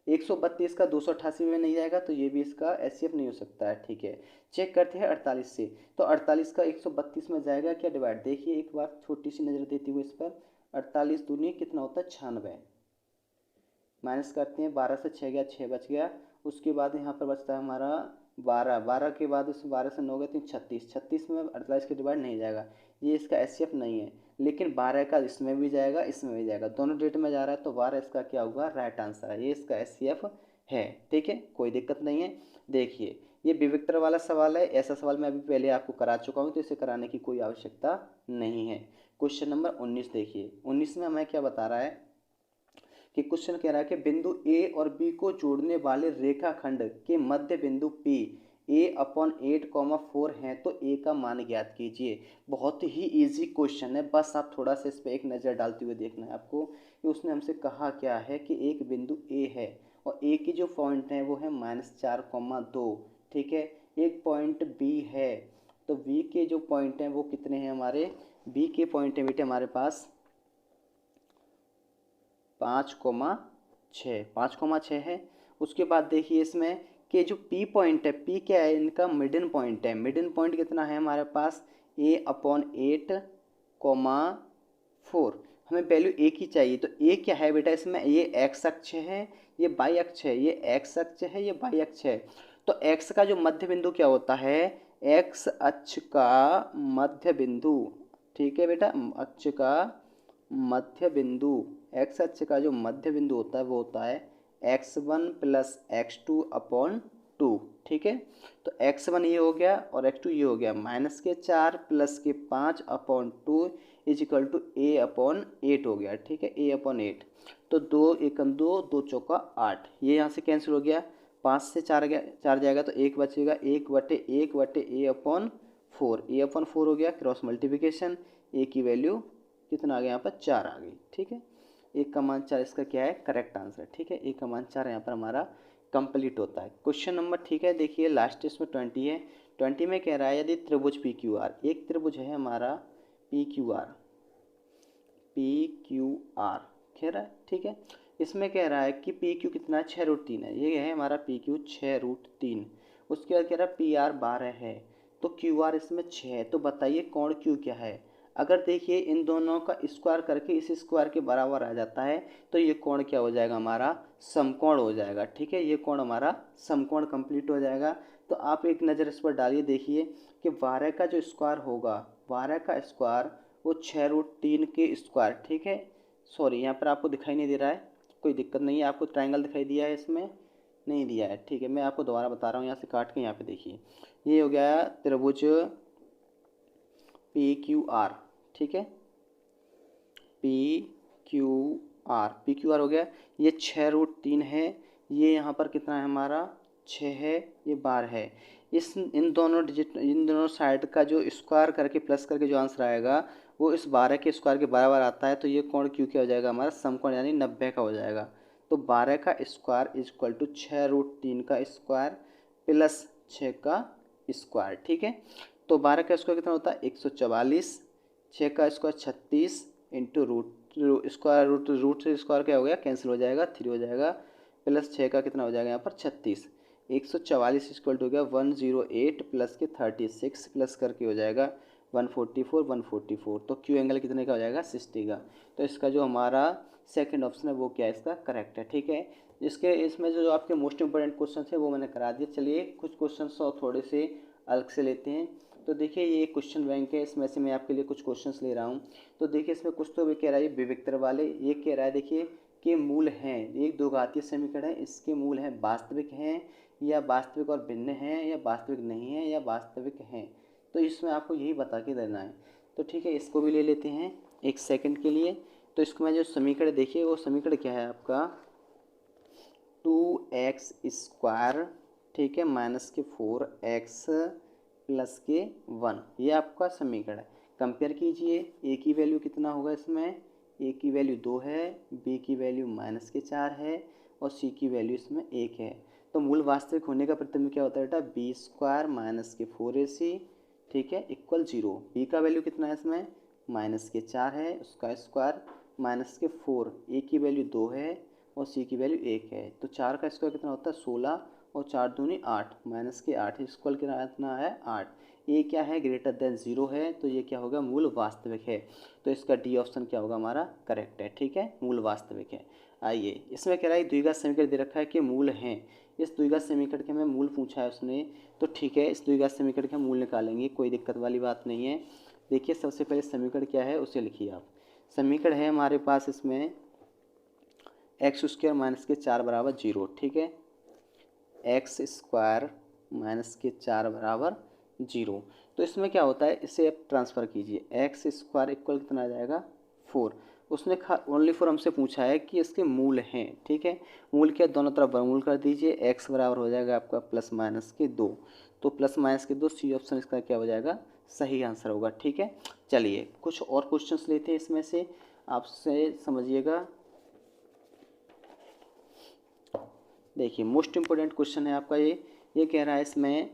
S1: 132 का 288 में नहीं जाएगा तो ये भी इसका एचसीएफ नहीं हो सकता है, ठीक है। चेक करते हैं 48 से, तो 48 का 132 में जाएगा क्या डिवाइड, देखिए एक बार छोटी सी नज़र देती हुई इस पर, 48 दूनी कितना होता है 96, माइनस करते हैं 12 से 6 गया 6 बच गया, उसके बाद यहाँ पर बचता है हमारा 12, 12 के बाद उस 12 से 9 गए तो 36, 36 में 48 के डिवाइड नहीं जाएगा, ये इसका एचसीएफ नहीं है। लेकिन 12 का इसमें भी जाएगा इसमें भी जाएगा, दोनों डेट में जा रहा है, तो 12 इसका क्या होगा, राइट आंसर है, ये इसका एचसीएफ है, ठीक है, कोई दिक्कत नहीं है। देखिए ये विविक्टर वाला सवाल है, ऐसा सवाल मैं अभी पहले आपको करा चुका हूँ, तो इसे कराने की कोई आवश्यकता नहीं है। क्वेश्चन नंबर 19 देखिए, 19 में हमें क्या बता रहा है कि क्वेश्चन कह रहा है कि बिंदु ए और बी को जोड़ने वाले रेखाखंड के मध्य बिंदु पी a/8,4 है, तो a का मान ज्ञात कीजिए। बहुत ही इजी क्वेश्चन है, बस आप थोड़ा सा इस पर एक नज़र डालते हुए देखना है आपको कि उसने हमसे कहा क्या है कि एक बिंदु a है और a की जो पॉइंट है वो है -4,2, ठीक है। एक पॉइंट b है, तो b के जो पॉइंट हैं वो कितने हैं हमारे, b के पॉइंट है बेटे हमारे पास 5,6, 5,6 है। उसके बाद देखिए इसमें कि जो पी पॉइंट है, पी क्या है, इनका मिडन पॉइंट है, मिडन पॉइंट कितना है हमारे पास a/8,4, हमें वैल्यू ए की चाहिए, तो ए क्या है बेटा इसमें, ये एक्स अक्ष है, ये वाई अक्ष है, ये एक्स अक्ष है, ये वाई अक्ष है। तो एक्स का जो मध्य बिंदु क्या होता है, एक्स अक्ष का मध्य बिंदु, ठीक है बेटा, अक्ष का मध्य बिंदु, एक्स अक्ष का जो मध्य बिंदु होता है वो होता है x1 + x2/2, ठीक है। तो x1 ये हो गया और x2 ये हो गया, -4 + 5/2 = a/8 हो गया, ठीक है, a/8। तो 2 एकम 2, 2 चौका 8, ये यहाँ से कैंसिल हो गया, 5 से 4 गया, 4 जाएगा तो 1 बचेगा, 1/1/a/4, a/4 हो गया, क्रॉस मल्टीप्लिकेशन, a की वैल्यू कितना आ गया यहाँ पर 4 आ गई, ठीक है। 1 का मान 4 इसका क्या है, करेक्ट आंसर, ठीक है, 1 का मान 4 यहाँ पर हमारा कंप्लीट होता है। क्वेश्चन नंबर, ठीक है, देखिए लास्ट इसमें 20 है, 20 में कह रहा है यदि त्रिभुज पी क्यू आर, एक त्रिभुज है हमारा पी क्यू आर कह रहा है, ठीक है, इसमें कह रहा है कि पी क्यू कितना है, 6√3 है, ये है हमारा पी क्यू 6√3। उसके बाद कह रहा है पी आर 12 है, तो क्यू आर इसमें 6 है, तो बताइए कोण क्यू क्या है। अगर देखिए इन दोनों का स्क्वायर करके इस स्क्वायर के बराबर आ जाता है तो ये कोण क्या हो जाएगा, हमारा समकोण हो जाएगा, ठीक है, ये कोण हमारा समकोण कंप्लीट हो जाएगा। तो आप एक नज़र इस पर डालिए, देखिए कि 12 का जो स्क्वायर होगा, 12 का स्क्वायर वो 6√3 के स्क्वायर, ठीक है, सॉरी यहाँ पर आपको दिखाई नहीं दे रहा है, कोई दिक्कत नहीं है, आपको ट्रायंगल दिखाई दिया है, इसमें नहीं दिया है, ठीक है, मैं आपको दोबारा बता रहा हूँ, यहाँ से काट के यहाँ पे देखिए, ये हो गया त्रिभुज पी क्यू आर, ठीक है, पी क्यू आर हो गया, ये 6√3 है, ये यहाँ पर कितना है हमारा 6 है, ये 12 है। इन दोनों साइड का जो स्क्वायर करके प्लस करके जो आंसर आएगा वो इस 12 के स्क्वायर के बराबर आता है, तो ये कोण क्यू क्या हो जाएगा हमारा समकोण, यानी 90 का हो जाएगा। तो 12 का स्क्वायर = 6√3 का स्क्वायर प्लस 6 का स्क्वायर, ठीक है। तो 12 का स्क्वायर कितना होता है 144, 6 का स्क्वायर 36 इंटू रूट से स्क्वायर क्या हो गया, कैंसिल हो जाएगा, 3 हो जाएगा, प्लस 6 का कितना हो जाएगा यहाँ पर 36, 144 = हो गया 108 प्लस के 36 प्लस करके हो जाएगा 144 144, तो क्यू एंगल कितने का हो जाएगा 60 का। तो इसका जो हमारा सेकंड ऑप्शन है वो क्या है इसका करेक्ट है। ठीक है, इसके इसमें जो आपके मोस्ट इंपॉर्टेंट क्वेश्चन थे वो मैंने करा दिए। चलिए कुछ क्वेश्चन और थोड़े से अलग से लेते हैं। तो देखिए ये क्वेश्चन बैंक है, इसमें से मैं आपके लिए कुछ क्वेश्चंस ले रहा हूँ। तो देखिए इसमें कुछ तो भी कह रहा है विविक्तर वाले, ये कह रहा है देखिए कि मूल हैं, एक दो घातीय समीकरण है, इसके मूल हैं वास्तविक हैं या वास्तविक और भिन्न हैं या वास्तविक नहीं है या वास्तविक हैं। तो इसमें आपको यही बता के देना है। तो ठीक है, इसको भी ले लेते हैं एक सेकंड के लिए। तो इसको मैं जो समीकरण देखिए वो समीकरण क्या है आपका 2x², ठीक है, -4x + के 1, ये आपका समीकरण है। कंपेयर कीजिए, ए की वैल्यू कितना होगा इसमें, ए की वैल्यू 2 है, बी की वैल्यू -4 है और सी की वैल्यू इसमें 1 है। तो मूल वास्तविक होने का प्रतिबिंब क्या होता है बेटा, b² - 4ac, ठीक है, इक्वल 0। बी का वैल्यू कितना है इसमें -4 है, उसका स्क्वायर -4, ए की वैल्यू 2 है और सी की वैल्यू 1 है। तो 4 का स्क्वायर कितना होता है 16 और 4 दूनी 8, -8 स्क्वायर कितना है 8। ये क्या है ग्रेटर देन 0 है, तो ये क्या होगा मूल वास्तविक है। तो इसका डी ऑप्शन क्या होगा हमारा करेक्ट है। ठीक है, मूल वास्तविक है। आइए इसमें कह रहा है द्विघात समीकरण दे रखा है कि मूल हैं। इस द्विघात समीकरण के हमें मूल पूछा है उसने, तो ठीक है इस द्विघात समीकरण के हम मूल निकालेंगे, कोई दिक्कत वाली बात नहीं है। देखिए सबसे पहले समीकरण क्या है उसे लिखिए आप। समीकरण है हमारे पास इसमें x² - के 4 = 0, ठीक है, x² - के 4 = 0। तो इसमें क्या होता है, इसे आप ट्रांसफ़र कीजिए, x² इक्वल कितना आ जाएगा 4। उसने ओनली फॉर हमसे पूछा है कि इसके मूल हैं। ठीक है, मूल क्या दोनों तरफ वर्गमूल कर दीजिए, x बराबर हो जाएगा आपका ± के 2, तो ± के 2 सी ऑप्शन इसका क्या हो जाएगा सही आंसर होगा। ठीक है, चलिए कुछ और क्वेश्चंस लेते हैं इसमें से, आपसे समझिएगा। देखिए मोस्ट इम्पोर्टेंट क्वेश्चन है आपका ये कह रहा है इसमें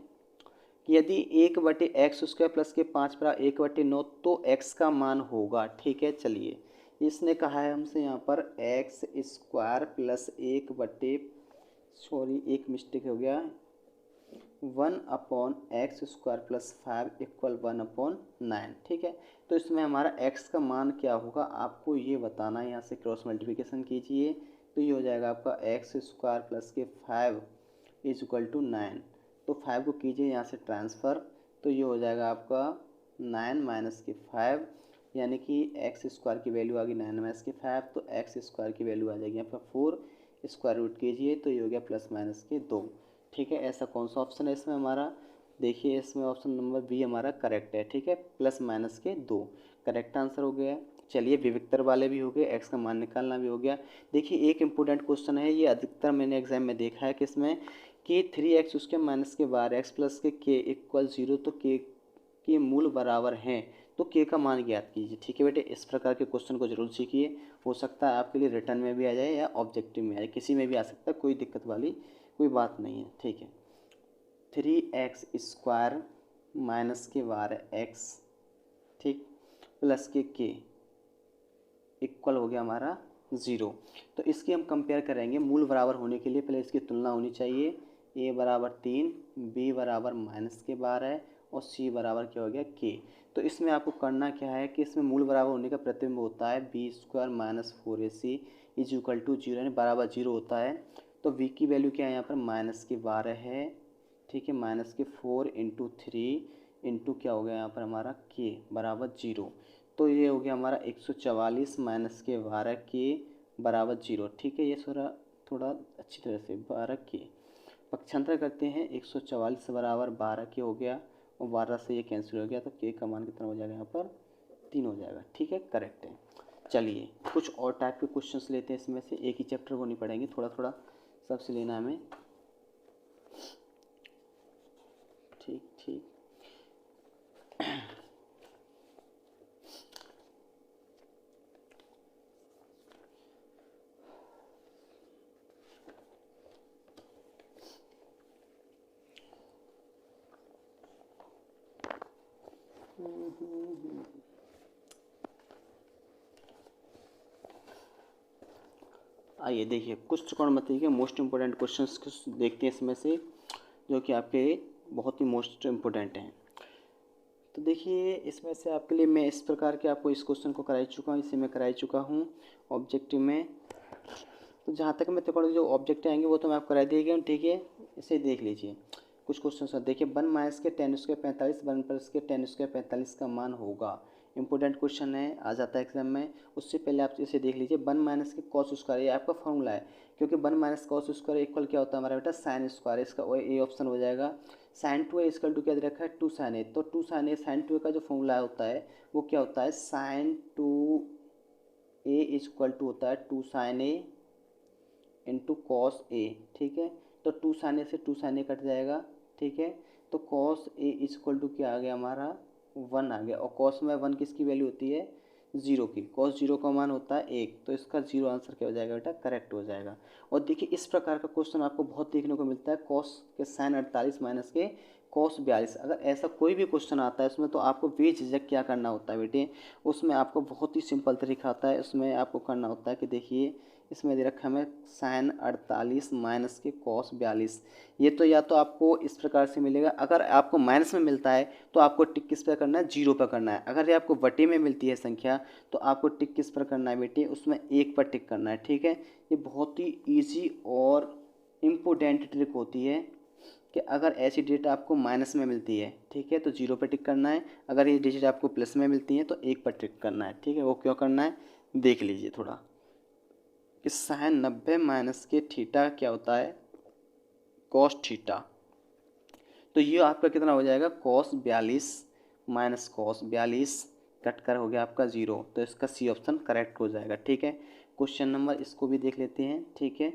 S1: कि यदि 1/x² + के 5 = 1/9 तो x का मान होगा। ठीक है, चलिए इसने कहा है हमसे यहाँ पर x² + 1/, एक मिस्टेक हो गया, 1/x² + 5 = 1/9। ठीक है, तो इसमें हमारा x का मान क्या होगा आपको ये बताना है। यहाँ से क्रॉस मल्टीप्लिकेशन कीजिए तो ये हो जाएगा आपका x² + के 5 = 9। तो 5 को कीजिए यहाँ से ट्रांसफ़र, तो ये हो जाएगा आपका 9 - के 5, यानी कि x² की वैल्यू आ गई 9 - के 5, तो x² की वैल्यू आ जाएगी आपका 4, स्क्वायर रूट कीजिए तो ये हो गया ± के 2। ठीक है, ऐसा कौन सा ऑप्शन है इसमें हमारा, देखिए इसमें ऑप्शन नंबर बी हमारा करेक्ट है। ठीक है, ± के 2 करेक्ट आंसर हो गया। चलिए विविक्तर वाले भी हो गए, एक्स का मान निकालना भी हो गया। देखिए एक इम्पोर्टेंट क्वेश्चन है, ये अधिकतर मैंने एग्जाम में देखा है कि इसमें कि 3x उसके माइनस के बार x प्लस के इक्वल 0, तो के मूल बराबर हैं, तो के का मान ज्ञात कीजिए। ठीक है बेटे, इस प्रकार के क्वेश्चन को जरूर सीखिए, हो सकता है आपके लिए रिटर्न में भी आ जाए या ऑब्जेक्टिव में आ जाए, किसी में भी आ सकता है, कोई दिक्कत वाली कोई बात नहीं है। ठीक है, 3x² माइनस के बार x, ठीक, प्लस के इक्वल हो गया हमारा 0। तो इसकी हम कंपेयर करेंगे, मूल बराबर होने के लिए पहले इसकी तुलना होनी चाहिए। a = 3, b = -12 और c बराबर क्या हो गया k। तो इसमें आपको करना क्या है कि इसमें मूल बराबर होने का प्रतिबिंब होता है b² - 4ac = 0, यानी बराबर 0 होता है। तो b की वैल्यू क्या है यहाँ पर -12 है, ठीक है, -4 × 3 × क्या हो गया यहाँ पर हमारा k बराबर 0। तो ये हो गया हमारा 144 - के 12 के बराबर 0। ठीक है, ये थोड़ा अच्छी तरह से 12 के पक्षांतर करते हैं, 144 बराबर 12 के हो गया और 12 से ये कैंसिल हो गया, तो के का मान कितना हो जाएगा यहाँ पर 3 हो जाएगा। ठीक है, करेक्ट है। चलिए कुछ और टाइप के क्वेश्चंस लेते हैं इसमें से, एक ही चैप्टर को नहीं पढ़ेंगे, थोड़ा थोड़ा सबसे लेना हमें। ठीक ठीक, आइए देखिए कुछ त्रिकोणमिति के मोस्ट इम्पोर्टेंट क्वेश्चंस देखते हैं इसमें से, जो कि आपके बहुत ही मोस्ट इम्पोर्टेंट हैं। तो देखिए इसमें से आपके लिए मैं इस प्रकार के आपको इस क्वेश्चन को करा चुका हूँ, इसे मैं करा चुका हूँ ऑब्जेक्टिव में। तो जहाँ तक मैं तो जो ऑब्जेक्टिव आएंगे वो तो मैं आपको करा दिए गए, ठीक है। इसे देख लीजिए कुछ क्वेश्चन देखिए, 1 माइनस के 10 स्क्वायर 45, 1 प्लस के 10 स्क्वायर 45 का मान होगा। इंपॉर्टेंट क्वेश्चन है, आ जाता है एग्जाम में। उससे पहले आप इसे देख लीजिए, 1 माइनस के कॉस स्क्वायर, ये आपका फॉर्मूला है, क्योंकि 1 माइनस कॉस स्क्वायर इक्वल क्या होता है हमारा बेटा, साइन स्क्वायर। इसका ए ऑप्शन हो जाएगा। साइन 2 ए इक्वल टू क्या दे रखा है, 2 साइन ए। तो 2 साइन ए, साइन 2 का जो फॉर्मूला होता है वो क्या होता है, साइन 2 ए इक्वल टू होता है 2 sign A into cos A, ठीक है। तो 2 साइन ए से 2 साइन ए कट जाएगा, ठीक है। तो कॉस ए इक्वल टू क्या आ गया हमारा, 1 आ गया। और कॉस में 1 किसकी वैल्यू होती है, 0 की। कॉस 0 का मान होता है 1, तो इसका 0 आंसर क्या हो जाएगा बेटा, करेक्ट हो जाएगा। और देखिए इस प्रकार का क्वेश्चन आपको बहुत देखने को मिलता है, कॉस के साइन 48 माइनस के कॉस 42। अगर ऐसा कोई भी क्वेश्चन आता है उसमें, तो आपको बेझिझक क्या करना होता है बेटे, उसमें आपको बहुत ही सिंपल तरीका आता है। उसमें आपको करना होता है कि देखिए इसमें दे रखा है हमें साइन 48 माइनस के कॉस 42। ये तो या तो आपको इस प्रकार से मिलेगा, अगर आपको माइनस में मिलता है तो आपको टिक किस पर करना है, 0 पर करना है। अगर ये आपको बटे में मिलती है संख्या तो आपको टिक किस पर करना है बेटे, उसमें 1 पर टिक करना है, ठीक है। ये बहुत ही ईजी और इम्पोर्टेंट ट्रिक होती है कि अगर ऐसी डिजिट आपको माइनस में मिलती है, ठीक है, तो 0 पर टिक करना है। अगर ये डिजिट आपको प्लस में मिलती है तो 1 पर टिक करना है, ठीक है। वो क्यों करना है देख लीजिए थोड़ा, कि साइन 90 माइनस के थीटा क्या होता है, कॉस थीटा। तो ये आपका कितना हो जाएगा, कॉस 42 माइनस कॉस 42 कट कर हो गया आपका 0। तो इसका सी ऑप्शन करेक्ट हो जाएगा, ठीक है। क्वेश्चन नंबर इसको भी देख लेते हैं, ठीक है।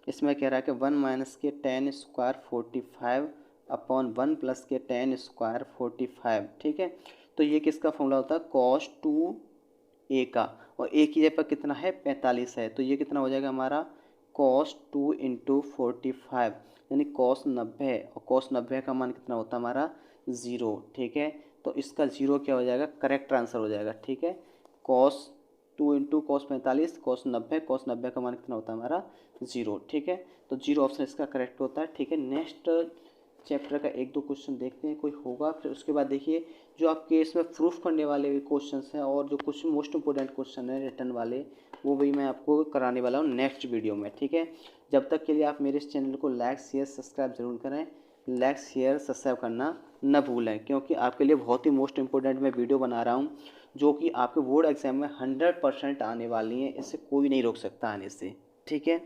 S1: इसमें कह रहा है कि 1 माइनस के 10 स्क्वायर 45 अपॉन 1 प्लस के 10 स्क्वायर 45, ठीक है। तो ये किसका फॉर्मूला होता है, कॉस 2 ए का, और ए की जगह पर कितना है, 45 है। तो ये कितना हो जाएगा हमारा, कॉस 2 इंटू 45, यानी कॉस 90। और कॉस 90 का मान कितना होता है हमारा, 0, ठीक है। तो इसका 0 क्या हो जाएगा, करेक्ट आंसर हो जाएगा, ठीक है। Cos 2 into cos 45, cos 90, cos 90 का मान कितना होता है हमारा, 0, ठीक है। तो 0 ऑप्शन इसका करेक्ट होता है, ठीक है। नेक्स्ट चैप्टर का 1-2 क्वेश्चन देखते हैं, कोई होगा। फिर उसके बाद देखिए जो आपके इसमें प्रूफ करने वाले भी क्वेश्चन हैं, और जो कुछ मोस्ट इंपॉर्टेंट क्वेश्चन हैं रिटर्न वाले, वो भी मैं आपको कराने वाला हूँ नेक्स्ट वीडियो में, ठीक है। जब तक के लिए आप मेरे इस चैनल को लाइक शेयर सब्सक्राइब जरूर करें। लाइक शेयर सब्सक्राइब करना न भूलें, क्योंकि आपके लिए बहुत ही मोस्ट इंपॉर्टेंट मैं वीडियो बना रहा हूँ, जो कि आपके बोर्ड एग्जाम में 100% आने वाली हैं। इससे कोई नहीं रोक सकता आने से, ठीक है।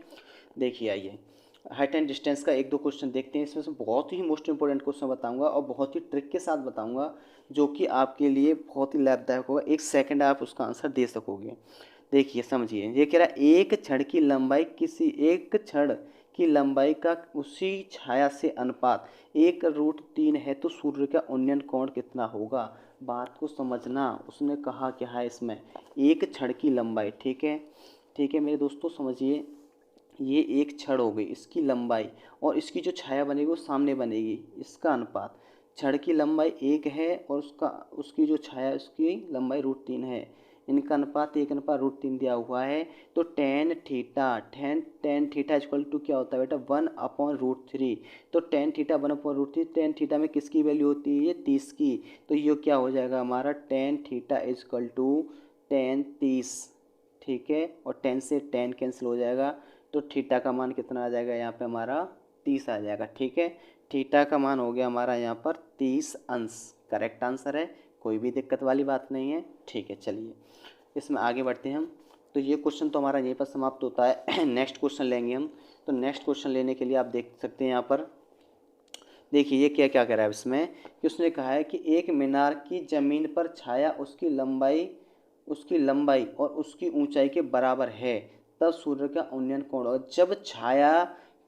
S1: देखिए आइए हाइट एंड डिस्टेंस का 1-2 क्वेश्चन देखते हैं। इसमें से बहुत ही मोस्ट इंपॉर्टेंट क्वेश्चन बताऊंगा और बहुत ही ट्रिक के साथ बताऊंगा, जो कि आपके लिए बहुत ही लाभदायक होगा। 1 सेकंड आप उसका आंसर दे सकोगे। देखिए समझिए, ये कह रहा है एक छड़ की लंबाई किसी एक छड़ की लंबाई का उसी छाया से अनुपात 1√3 है, तो सूर्य का उन्नयन कोण कितना होगा। बात को समझना, उसने कहा क्या है इसमें, एक छड़ की लंबाई, ठीक है। ठीक है मेरे दोस्तों समझिए, ये एक छड़ हो गई, इसकी लंबाई और इसकी जो छाया बनेगी वो सामने बनेगी, इसका अनुपात। छड़ की लंबाई 1 है और उसकी जो छाया उसकी लंबाई √3 है। इनका अनुपात 1/√3 दिया हुआ है। तो टेन थीटा इक्वल टू क्या होता है बेटा, 1/√3। तो टेन थीटा 1/√3, टेन थीटा में किसकी वैल्यू होती है, 30 की। तो ये क्या हो जाएगा हमारा, tan theta equal to tan 30, ठीक है। और 10 से 10 कैंसिल हो जाएगा, तो थीटा का मान कितना आ जाएगा यहाँ पे हमारा, 30 आ जाएगा, ठीक है। थीटा का मान हो गया हमारा यहाँ पर 30 अंश, करेक्ट आंसर है, कोई भी दिक्कत वाली बात नहीं है, ठीक है। चलिए इसमें आगे बढ़ते हैं हम। तो ये क्वेश्चन तो हमारा यहीं पर समाप्त होता है। नेक्स्ट क्वेश्चन लेंगे हम। तो नेक्स्ट क्वेश्चन लेने के लिए आप देख सकते हैं यहाँ पर, देखिए ये क्या क्या कह रहा है इसमें, कि उसने कहा है कि एक मीनार की ज़मीन पर छाया उसकी लंबाई और उसकी ऊंचाई के बराबर है, तब सूर्य का उन्नयन कोण होगा। जब छाया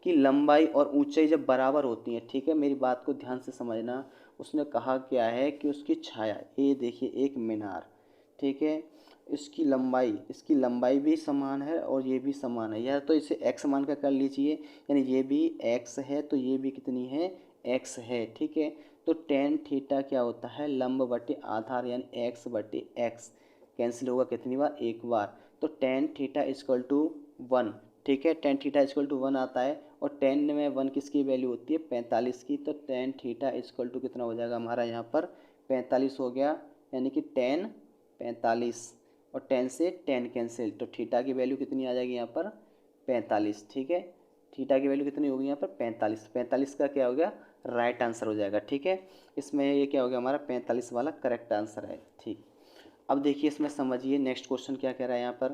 S1: की लंबाई और ऊंचाई जब बराबर होती है, ठीक है, मेरी बात को ध्यान से समझना। उसने कहा क्या है कि उसकी छाया, ये देखिए एक मीनार, ठीक है, इसकी लंबाई भी समान है और ये भी समान है, या तो इसे x मान कर कर लीजिए, यानी ये भी x है तो ये भी कितनी है, x है, ठीक है। तो टेन थीटा क्या होता है, लंब बटे आधार, यानी x/x कैंसिल होगा कितनी बार, एक बार। तो टेन थीटा इक्वल टू 1, ठीक है, टेन थीटा इक्वल टू 1 आता है। और 10 में 1 किसकी वैल्यू होती है, 45 की। तो टेन थीटा इक्वल टू कितना हो जाएगा हमारा यहाँ पर, 45 हो गया, यानी कि 10 45, और 10 से 10 कैंसिल, तो थीटा की वैल्यू कितनी आ जाएगी यहाँ पर 45। ठीक है, थीटा की वैल्यू कितनी होगी यहाँ पर 45। 45 का क्या हो गया राइट आंसर हो जाएगा। ठीक है, इसमें ये क्या हो गया हमारा 45 वाला करेक्ट आंसर है। ठीक, अब देखिए इसमें समझिए नेक्स्ट क्वेश्चन क्या कह रहा है यहाँ पर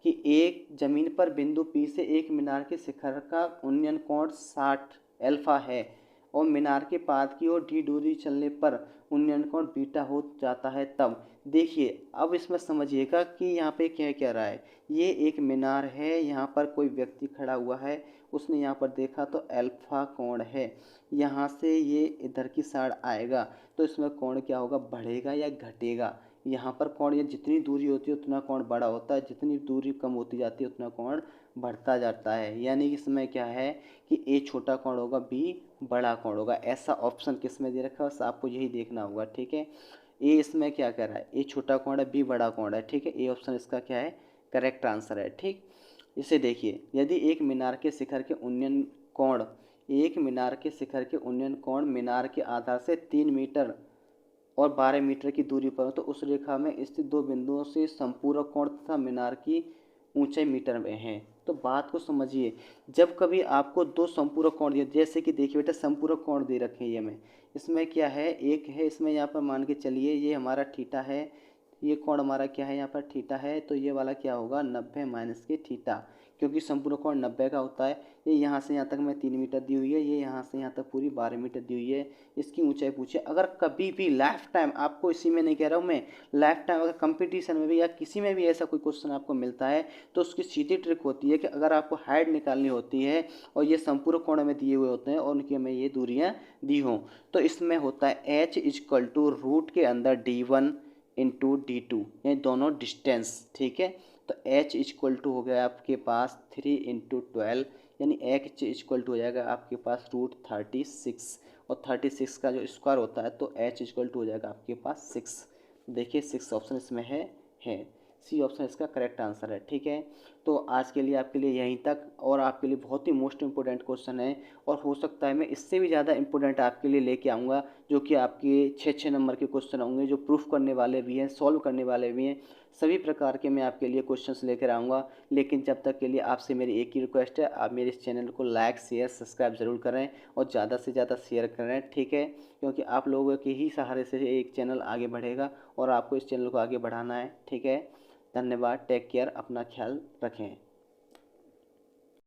S1: कि एक जमीन पर बिंदु P से एक मीनार के शिखर का उन्नयन कोण 60 अल्फा है और मीनार के पाद की ओर d दूरी चलने पर उन्नयन कोण बीटा हो जाता है, तब देखिए अब इसमें समझिएगा कि यहाँ पे क्या कह रहा है। ये एक मीनार है, यहाँ पर कोई व्यक्ति खड़ा हुआ है, उसने यहाँ पर देखा तो अल्फा कोण है, यहाँ से ये इधर की साइड आएगा तो इसमें कोण क्या होगा बढ़ेगा या घटेगा। यहाँ पर कोण या जितनी दूरी होती है उतना कोण बड़ा होता है, जितनी दूरी कम होती जाती है उतना कोण बढ़ता जाता है। यानी कि इसमें क्या है कि ए छोटा कोण होगा बी बड़ा कोण होगा। ऐसा ऑप्शन किस में दे रखा है बस आपको यही देखना होगा। ठीक है, ए इसमें क्या कह रहा है ए छोटा कोण है बी बड़ा कोण है। ठीक है, ए ऑप्शन इसका क्या है करेक्ट आंसर है। ठीक, इसे देखिए यदि एक मीनार के शिखर के उन्नयन कोण मीनार के आधार से 3 मीटर और 12 मीटर की दूरी पर हो तो उस रेखा में स्थित दो बिंदुओं से संपूरक कोण तथा मीनार की ऊंचाई मीटर में है। तो बात को समझिए, जब कभी आपको दो संपूरक कोण दिए, जैसे कि देखिए बेटा संपूरक कोण दे रखे हैं ये में, इसमें क्या है एक है, इसमें यहाँ पर मान के चलिए ये हमारा थीटा है, ये कोण हमारा क्या है यहाँ पर थीटा है, तो ये वाला क्या होगा 90 माइनस के थीटा, क्योंकि संपूर्ण कोण 90 का होता है। ये यहाँ से यहाँ तक मैं 3 मीटर दी हुई है, ये यहाँ से यहाँ तक पूरी 12 मीटर दी हुई है। इसकी ऊंचाई पूछिए, अगर कभी भी लाइफ टाइम आपको, इसी में नहीं कह रहा हूँ मैं, लाइफ टाइम अगर कंपटीशन में भी या किसी में भी ऐसा कोई क्वेश्चन आपको मिलता है तो उसकी सीधी ट्रिक होती है कि अगर आपको हाइट निकालनी होती है और ये संपूर्ण कोण में दिए हुए होते हैं और उनकी हमें ये दूरियाँ दी हों, तो इसमें होता है h इक्वल टू रूट के अंदर d1 इंटू d2, ये दोनों डिस्टेंस। ठीक है, तो h इक्वल टू हो गया आपके पास 3 इंटू 12, यानी h इक्वल टू हो जाएगा आपके पास रूट 36, और 36 का जो स्क्वायर होता है तो h इक्वल टू हो जाएगा आपके पास 6। देखिए 6 ऑप्शन इसमें है सी ऑप्शन इसका करेक्ट आंसर है। ठीक है, तो आज के लिए आपके लिए यहीं तक, और आपके लिए बहुत ही मोस्ट इंपॉर्टेंट क्वेश्चन है, और हो सकता है मैं इससे भी ज़्यादा इंपॉर्टेंट आपके लिए लेके आऊँगा, जो कि आपके 6 नंबर के क्वेश्चन होंगे, जो प्रूफ करने वाले भी हैं, सॉल्व करने वाले भी हैं, सभी प्रकार के मैं आपके लिए क्वेश्चंस लेकर आऊँगा। लेकिन जब तक के लिए आपसे मेरी एक ही रिक्वेस्ट है, आप मेरे इस चैनल को लाइक शेयर सब्सक्राइब ज़रूर करें और ज़्यादा से ज़्यादा शेयर करें। ठीक है, क्योंकि आप लोगों के ही सहारे से एक चैनल आगे बढ़ेगा और आपको इस चैनल को आगे बढ़ाना है। ठीक है, धन्यवाद, टेक केयर, अपना ख्याल रखें।